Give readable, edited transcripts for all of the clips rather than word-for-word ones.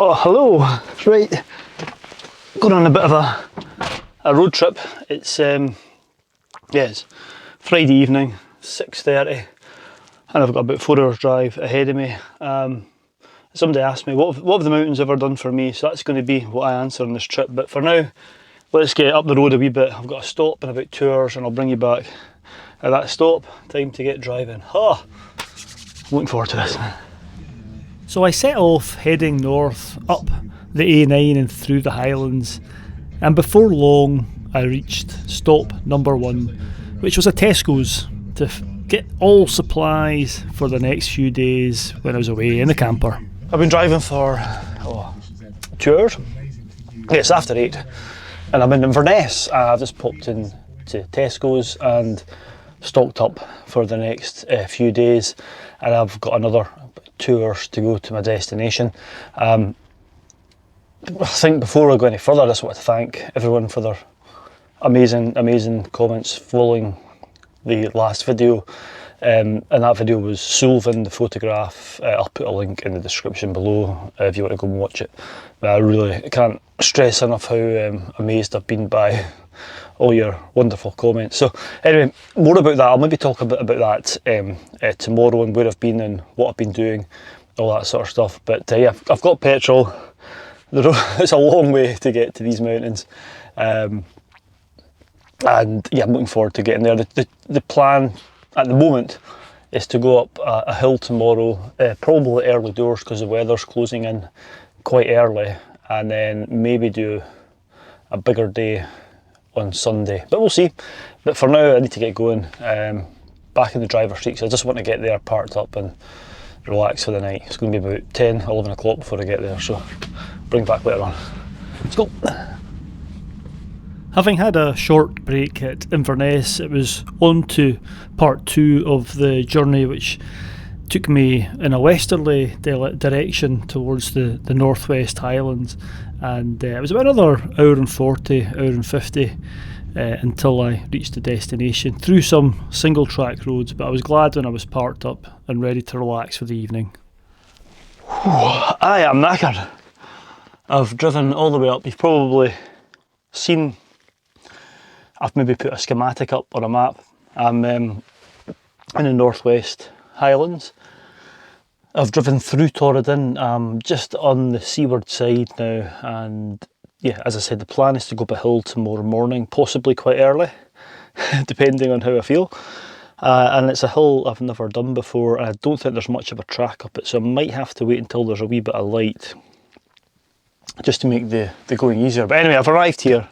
Oh, hello. Right, going on a bit of a road trip. It's it's Friday evening, 6:30, and I've got about 4 hours drive ahead of me. Somebody asked me what have the mountains ever done for me, so that's going to be what I answer on this trip. But for now, let's get up the road a wee bit. I've got a stop in about 2 hours, and I'll bring you back at that stop. Time to get driving. Looking forward to this. So I set off heading north up the A9 and through the Highlands, and before long I reached stop number 1, which was a Tesco's, to get all supplies for the next few days when I was away in the camper. I've been driving for 2 hours. It's after 8 and I'm in Inverness. I've just popped in to Tesco's and stocked up for the next few days, and I've got another 2 hours to go to my destination. I think before I go any further, I just want to thank everyone for their amazing comments following the last video, and that video was Sullivan, the photograph. I'll put a link in the description below if you want to go and watch it. But I really can't stress enough how amazed I've been by all your wonderful comments. So anyway, more about that. I'll maybe talk a bit about that tomorrow, and where I've been and what I've been doing, all that sort of stuff. But yeah, I've got petrol. It's a long way to get to these mountains, and yeah, I'm looking forward to getting there. The plan at the moment is to go up a hill tomorrow, probably early doors because the weather's closing in quite early, and then maybe do a bigger day on Sunday, but we'll see. But for now I need to get going, back in the driver's seat, so I just want to get there, parked up and relax for the night. It's going to be about 10, 11 o'clock before I get there, so bring it back later on. Let's go. Having had a short break at Inverness, it was on to part 2 of the journey, which took me in a westerly direction towards the northwest Highlands, and it was about another hour and 40, hour and 50 until I reached the destination through some single track roads, but I was glad when I was parked up and ready to relax for the evening. I am knackered. I've driven all the way up. You've probably seen, I've maybe put a schematic up on a map. I'm in the northwest Highlands. I've driven through Torridon. I'm just on the seaward side now, and yeah, as I said, the plan is to go up a hill tomorrow morning, possibly quite early, depending on how I feel. And it's a hill I've never done before, and I don't think there's much of a track up it, so I might have to wait until there's a wee bit of light just to make the going easier. But anyway, I've arrived here,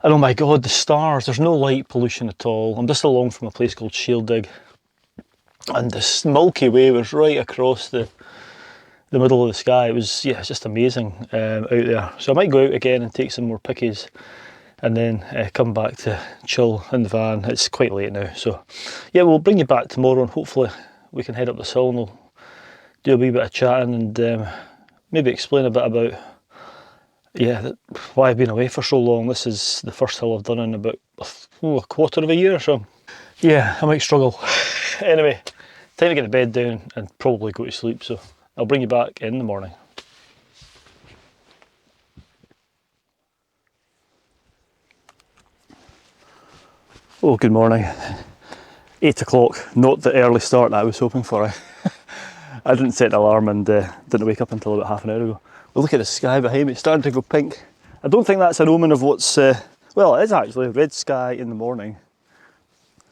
and oh my god, the stars, there's no light pollution at all. I'm just along from a place called Sheeldig, and this Milky Way was right across the middle of the sky. It was, yeah, it's just amazing out there. So I might go out again and take some more pickies, and then come back to chill in the van. It's quite late now, so yeah, we'll bring you back tomorrow, and hopefully we can head up this hill and we'll do a wee bit of chatting and maybe explain a bit about why I've been away for so long. This is the first hill I've done in about a quarter of a year, so yeah, I might struggle. Anyway, time to get the bed down and probably go to sleep, so I'll bring you back in the morning. Oh, good morning. 8 o'clock, not the early start that I was hoping for. I didn't set an alarm and didn't wake up until about half an hour ago. Well, look at the sky behind me, it's starting to go pink. I don't think that's an omen of what's, well, it is actually, red sky in the morning.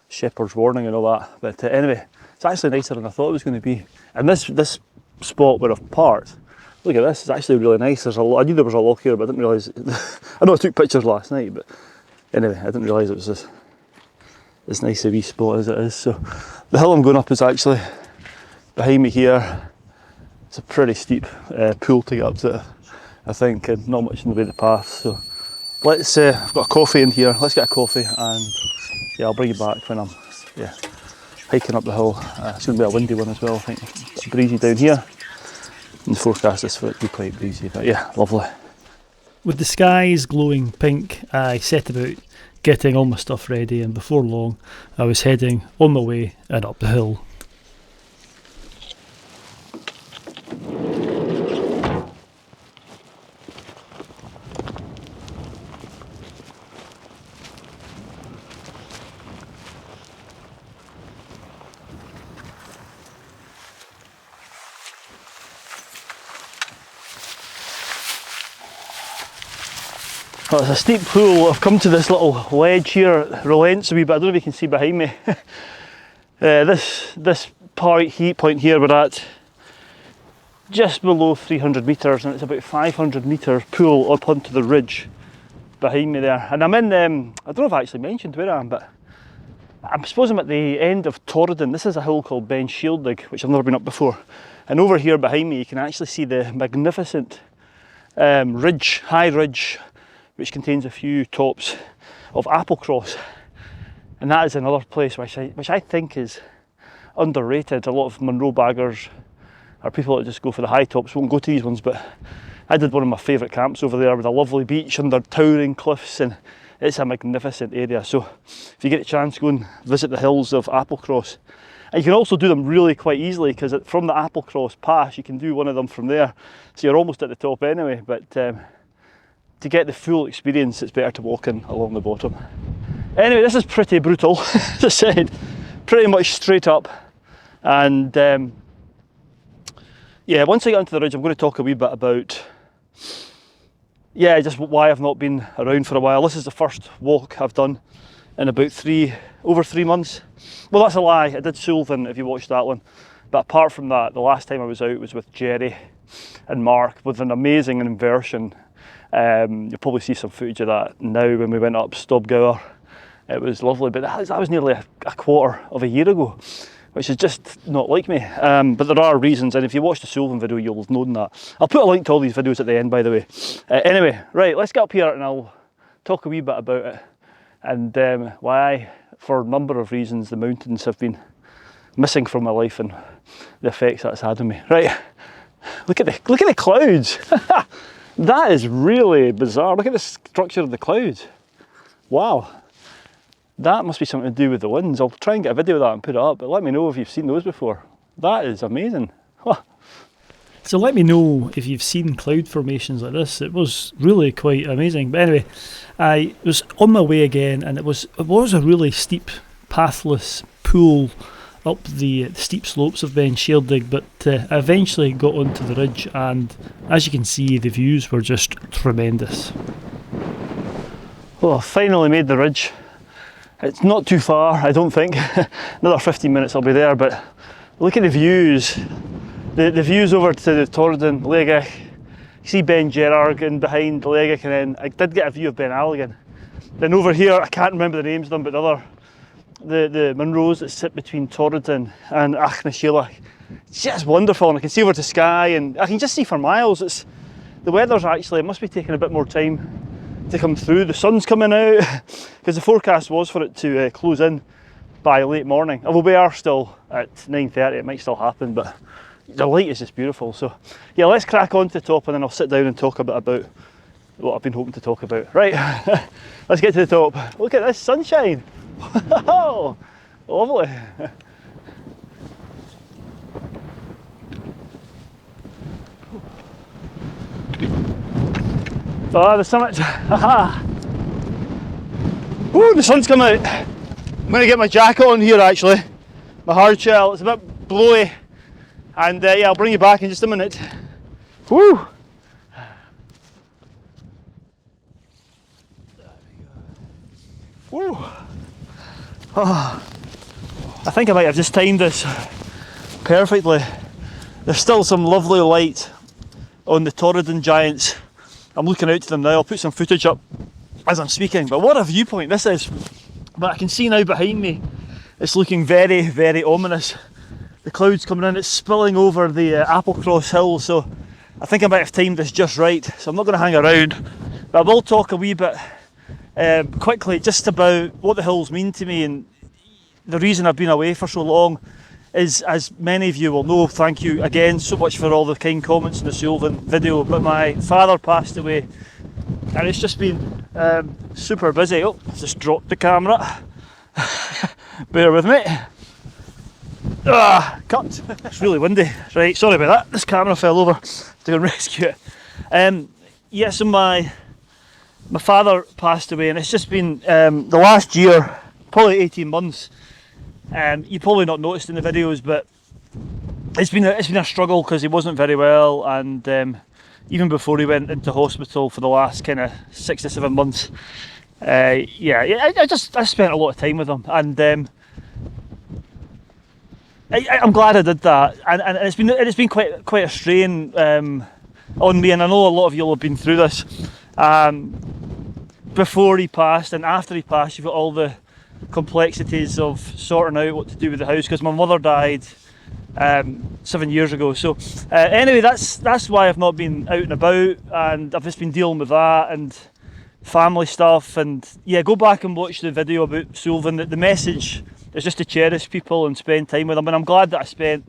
Shepherd's warning and all that, but anyway, it's actually nicer than I thought it was going to be. And this spot where I've parked, look at this, it's actually really nice. There's I knew there was a lock here, but I didn't realise, I know I took pictures last night, but anyway, I didn't realise it was this nice a wee spot as it is. So the hill I'm going up is actually behind me here. It's a pretty steep pool to get up to, I think, and not much in the way of the path. So let's, I've got a coffee in here, let's get a coffee, and yeah, I'll bring you back when I'm hiking up the hill. It's going to be a windy one as well, I think. It's a bit breezy down here, and the forecast is for it to be quite breezy, but yeah, lovely. With the skies glowing pink, I set about getting all my stuff ready, and before long I was heading on my way and up the hill. Well, it's a steep pool. I've come to this little ledge here. It relents a wee bit. I don't know if you can see behind me. This point here we're at just below 300 metres, and it's about 500 metre pool up onto the ridge behind me there. And I'm in, I don't know if I actually mentioned where I am, but I suppose I'm at the end of Torridon. This is a hill called Ben Shieldig, which I've never been up before. And over here behind me you can actually see the magnificent ridge, high ridge, which contains a few tops of Applecross. And that is another place which I think is underrated. A lot of Munro baggers or people that just go for the high tops won't go to these ones, but I did one of my favourite camps over there with a lovely beach under towering cliffs, and it's a magnificent area. So if you get a chance, go and visit the hills of Applecross. And you can also do them really quite easily, because from the Applecross Pass you can do one of them from there, so you're almost at the top anyway. But to get the full experience, it's better to walk in along the bottom. Anyway, this is pretty brutal. As I said, pretty much straight up. And yeah, once I get onto the ridge, I'm going to talk a wee bit about just why I've not been around for a while. This is the first walk I've done in about over 3 months. Well, that's a lie. I did Sullivan, if you watched that one. But apart from that, the last time I was out was with Jerry and Mark with an amazing inversion. You'll probably see some footage of that now when we went up Stobgower. It was lovely, but that was nearly a quarter of a year ago, which is just not like me. But there are reasons, and if you watch the Sullivan video, you'll have known that. I'll put a link to all these videos at the end, by the way. Anyway, right, let's get up here and I'll talk a wee bit about it, and why, for a number of reasons, the mountains have been missing from my life and the effects that's had on me. Right, look at the clouds. That is really bizarre. Look at the structure of the clouds. Wow. That must be something to do with the winds. I'll try and get a video of that and put it up, but let me know if you've seen those before. That is amazing. So let me know if you've seen cloud formations like this. It was really quite amazing. But anyway, I was on my way again, and it was a really steep, pathless pool up the steep slopes of Ben Shieldig, but I eventually got onto the ridge, and as you can see, the views were just tremendous. Well, I finally made the ridge. It's not too far, I don't think. Another 15 minutes I'll be there, but look at the views. The views over to the Torridon, Legach. You see Ben Gerard in behind Legach, and then I did get a view of Ben Alligan. Then over here, I can't remember the names of them, but the Munros that sit between Torridon and Achnashilach. It's just wonderful, and I can see over to Skye, and I can just see for miles. The weather's actually, it must be taking a bit more time to come through. The sun's coming out, because the forecast was for it to close in by late morning. Although we are still at 9:30, it might still happen, but the light is just beautiful. So yeah, let's crack on to the top, and then I'll sit down and talk a bit about what I've been hoping to talk about. Right, let's get to the top. Look at this sunshine. Wow, lovely. Oh, the summit. Woo, the sun's come out. I'm going to get my jacket on here actually. My hard shell, it's a bit blowy. And yeah, I'll bring you back in just a minute. Woo! Woo! Oh, I think I might have just timed this perfectly. There's still some lovely light on the Torridon giants. I'm looking out to them now. I'll put some footage up as I'm speaking, but what a viewpoint this is. But I can see now behind me, it's looking very, very ominous. The clouds coming in, it's spilling over the Applecross hill, so I think I might have timed this just right, so I'm not going to hang around. But I will talk a wee bit quickly just about what the hills mean to me, and the reason I've been away for so long is, as many of you will know, thank you again so much for all the kind comments in the Sullivan video, but my father passed away, and it's just been super busy. Oh, I just dropped the camera. Bear with me. Cut. It's really windy. Right, sorry about that. This camera fell over to go and rescue it. Yeah, so my father passed away, and it's just been the last year, probably 18 months. You probably not noticed in the videos, but it's been a struggle because he wasn't very well, and even before he went into hospital for the last kind of 6 to 7 months. I spent a lot of time with him, and I'm glad I did that, and it's been quite a strain on me, and I know a lot of you have been through this. Before he passed and after he passed, you've got all the complexities of sorting out what to do with the house, because my mother died 7 years ago. So anyway, that's why I've not been out and about, and I've just been dealing with that and family stuff. And yeah, go back and watch the video about Sullivan. The message is just to cherish people and spend time with them, and I'm glad that I spent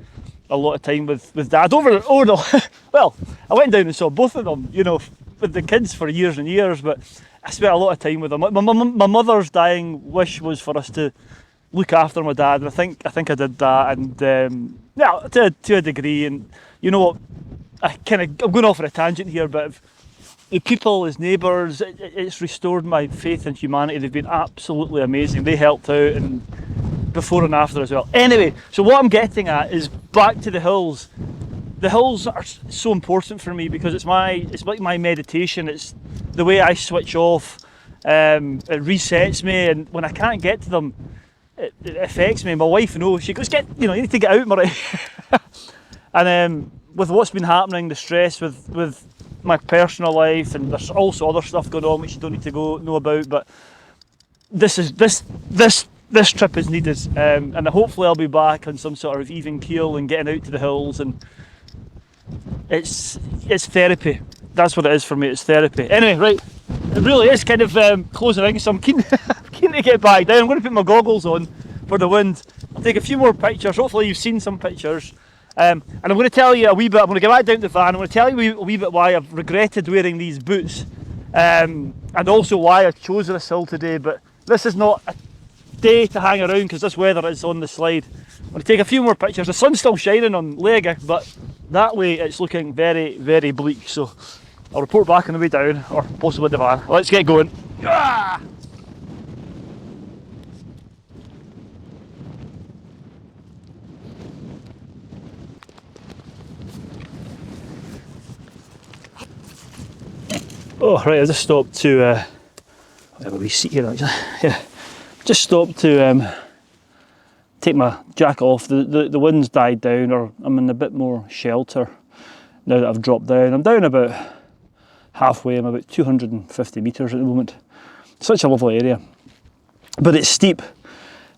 a lot of time with Dad over the well, I went down and saw both of them, you know, with the kids for years and years, but I spent a lot of time with them. My mother's dying wish was for us to look after my dad, and I think I did that, and yeah, to a degree. And you know what, I'm going off on a tangent here, but the people as neighbours, it's restored my faith in humanity. They've been absolutely amazing. They helped out, and before and after as well. Anyway, so what I'm getting at is back to the hills. The hills are so important for me because it's like my meditation. It's the way I switch off. It resets me, and when I can't get to them, it affects me. My wife knows. She goes, you need to get out, Murray. And with what's been happening, the stress with my personal life, and there's also other stuff going on which you don't need to know about. But this trip is needed, and hopefully I'll be back on some sort of even keel and getting out to the hills, and it's therapy. That's what it is for me. It's therapy. Anyway, right, it really is kind of closing in, so I'm keen to get back down. I'm going to put my goggles on for the wind. I'll take a few more pictures. Hopefully you've seen some pictures, and I'm going to tell you a wee bit. I'm going to get back down to the van. I'm going to tell you a wee bit why I've regretted wearing these boots, and also why I chose this hill today. But this is not a day to hang around because this weather is on the slide. I'm going to take a few more pictures. The sun's still shining on Lega, but that way it's looking very, very bleak. So I'll report back on the way down, or possibly the van. Let's get going. Ah! Oh right, I just stopped to I have a wee seat here actually. Yeah, just stopped to take my jacket off. The wind's died down, or I'm in a bit more shelter now that I've dropped down. I'm down about halfway. I'm about 250 metres at the moment. Such a lovely area, but it's steep.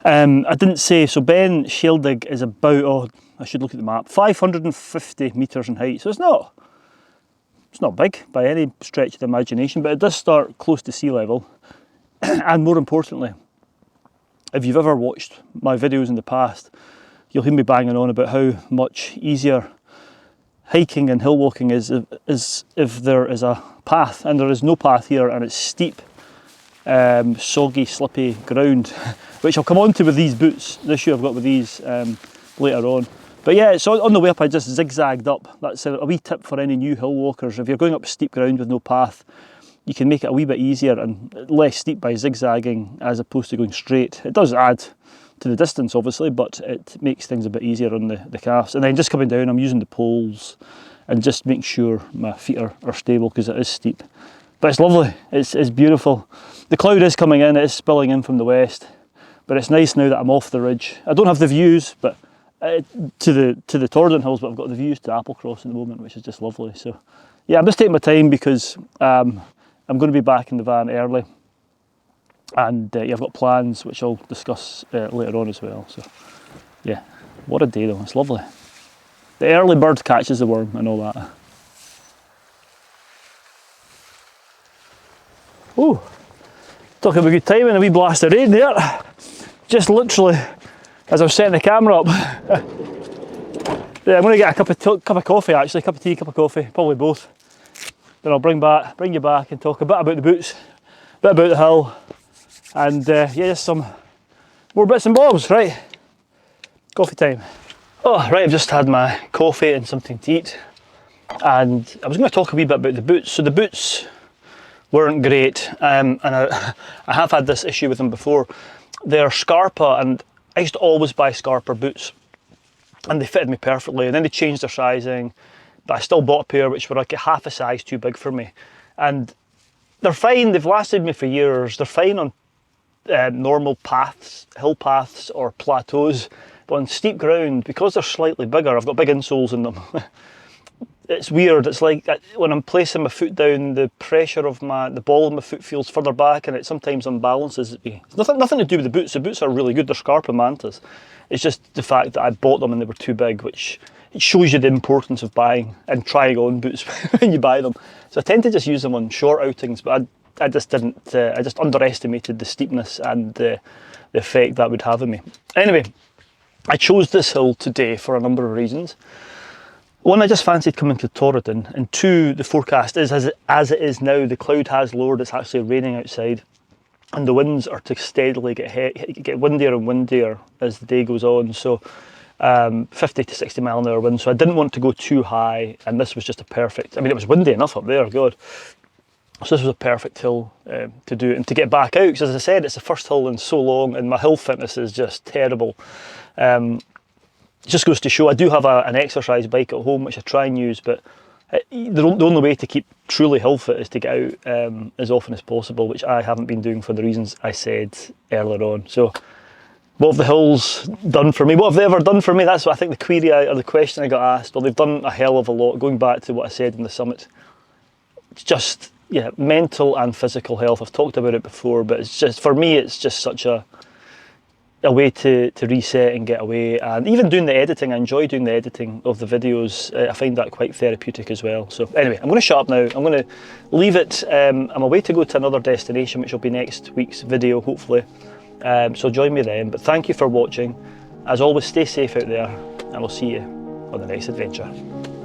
I didn't say, so Ben Sheldig is about, I should look at the map, 550 metres in height, so it's not big by any stretch of the imagination, but it does start close to sea level. And more importantly, if you've ever watched my videos in the past, you'll hear me banging on about how much easier hiking and hill walking is if there is a path, and there is no path here, and it's steep, soggy, slippy ground, which I'll come on to with these boots. The issue I've got with these later on. But yeah, so on the way up I just zigzagged up. That's a wee tip for any new hill walkers. If you're going up steep ground with no path, you can make it a wee bit easier and less steep by zigzagging as opposed to going straight. It does add to the distance obviously, but it makes things a bit easier on the calves. And then just coming down, I'm using the poles and just make sure my feet are stable because it is steep. But it's lovely, it's beautiful. The cloud is coming in, it is spilling in from the west, but it's nice now that I'm off the ridge. I don't have the views but to the Torridon hills, but I've got the views to Applecross at the moment, which is just lovely. So yeah, I'm just taking my time because I'm going to be back in the van early, and yeah, I've got plans which I'll discuss later on as well. So yeah, what a day though, it's lovely. The early bird catches the worm and all that. Oh, talking about a good time and a wee blast of rain there. Just literally as I was setting the camera up. Yeah, I'm going to get a cup of coffee actually, cup of tea, cup of coffee, probably both. Then I'll bring you back and talk a bit about the boots, a bit about the hill, and yeah, just some more bits and bobs, right? Coffee time. Oh, right, I've just had my coffee and something to eat, and I was going to talk a wee bit about the boots. So the boots weren't great, and I have had this issue with them before. They're Scarpa, and I used to always buy Scarpa boots, and they fitted me perfectly, and then they changed their sizing, but I still bought a pair which were like half a size too big for me. And they're fine, they've lasted me for years. They're fine on normal paths, hill paths or plateaus, but on steep ground, because they're slightly bigger, I've got big insoles in them. It's weird, it's like when I'm placing my foot down, the pressure of the ball of my foot feels further back, and it sometimes unbalances me. It's nothing to do with the boots. The boots are really good, they're Scarpa Mantas. It's just the fact that I bought them and they were too big, which it shows you the importance of buying and trying on boots when you buy them. So I tend to just use them on short outings, but I just didn't, I just underestimated the steepness and the effect that would have on me. Anyway, I chose this hill today for a number of reasons. One, I just fancied coming to Torridon, and two, the forecast is as it is now, the cloud has lowered, it's actually raining outside, and the winds are to steadily get windier and windier as the day goes on, so 50 to 60 mile an hour wind, so I didn't want to go too high, and this was just a perfect, I mean it was windy enough up there, God. So this was a perfect hill to do it and to get back out, because as I said, it's the first hill in so long and my hill fitness is just terrible. It just goes to show I do have an exercise bike at home which I try and use, but the only way to keep truly hill fit is to get out as often as possible, which I haven't been doing for the reasons I said earlier on. So what have the hills done for me? What have they ever done for me? That's what I think the query or the question I got asked. Well, they've done a hell of a lot, going back to what I said in the summit. It's just, yeah, mental and physical health. I've talked about it before, but it's just, for me, it's just such a way to reset and get away. And even doing the editing, I enjoy doing the editing of the videos. I find that quite therapeutic as well. So anyway, I'm going to shut up now. I'm going to leave it. I'm away to go to another destination, which will be next week's video, hopefully. So join me then. But thank you for watching. As always, stay safe out there, and I'll see you on the next adventure.